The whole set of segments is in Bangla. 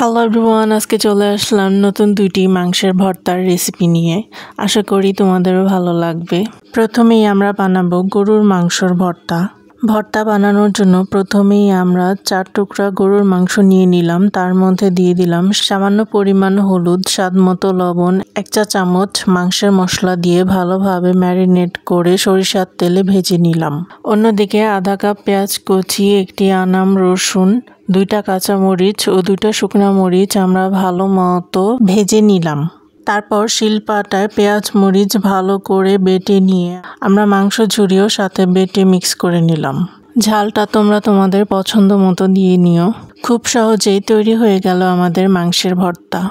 হ্যালো এভরিওয়ান, আজকে চলে আসলাম নতুন দুইটি মাংসের ভর্তার রেসিপি নিয়ে। আশা করি তোমাদেরও ভালো লাগবে। প্রথমেই আমরা বানাবো গরুর মাংসর ভর্তা। ভর্তা বানানোর জন্য প্রথমেই আমরা 4 টুকরা গরুর মাংস নিয়ে নিলাম। তার মধ্যে দিয়ে দিলাম সামান্য পরিমাণ হলুদ, স্বাদমতো লবণ, 1 চা চামচ মাংসের মশলা দিয়ে ভালোভাবে ম্যারিনেট করে সরিষার তেলে ভেজে নিলাম। অন্যদিকে আধা কাপ পেঁয়াজ কুচি, 1টি আনাম রসুন, 2টা কাঁচামরিচ ও 2টা শুকনো মরিচ আমরা ভালো মতো ভেজে নিলাম। তারপর শিলপাটায় পেঁয়াজ মরিচ ভালো করে বেটে নিয়ে আমরা মাংস ঝুরিয়েও সাথে বেটে মিক্স করে নিলাম। ঝালটা তোমরা তোমাদের পছন্দ মতো দিয়ে নিও। খুব সহজেই তৈরি হয়ে গেল আমাদের মাংসের ভর্তা।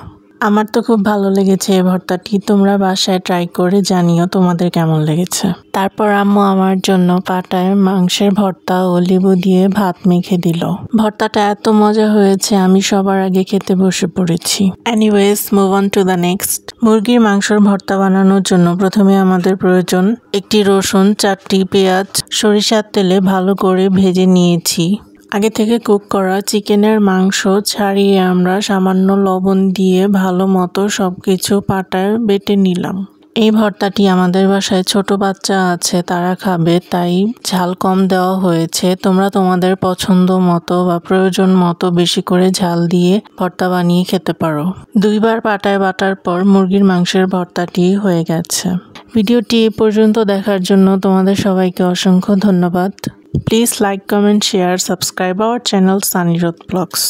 আমার তো খুব ভালো লেগেছে এই ভর্তাটি। তোমরা বাসায় ট্রাই করে জানিও তোমাদের কেমন লেগেছে। তারপর আম্মু আমার জন্য পাটায় মাংসের ভর্তা ও লেবু দিয়ে ভাত মেখে দিল। ভর্তাটা এত মজা হয়েছে, আমি সবার আগে খেতে বসে পড়েছি। Anyways, move on to the next. মুরগির মাংসর ভর্তা বানানোর জন্য প্রথমে আমাদের প্রয়োজন 1টি রসুন, 4টি পেঁয়াজ সরিষার তেলে ভালো করে ভেজে নিয়েছি। আগে থেকে কুক করা চিকেনের মাংস ছাড়িয়ে আমরা সামান্য লবণ দিয়ে ভালো মতো সবকিছু পাটায় বেটে নিলাম। এই ভর্তাটি আমাদের বাসায় ছোট বাচ্চা আছে, তারা খাবে, তাই ঝাল কম দেওয়া হয়েছে। তোমরা তোমাদের পছন্দ মতো বা প্রয়োজন মতো বেশি করে ঝাল দিয়ে ভর্তা বানিয়ে খেতে পারো। 2 বার পাটায় বাটার পর মুরগির মাংসের ভর্তাটি হয়ে গেছে। ভিডিওটি এ পর্যন্ত দেখার জন্য তোমাদের সবাইকে অসংখ্য ধন্যবাদ। Please like, comment, share, subscribe our channel Sunny Roth Vlogs.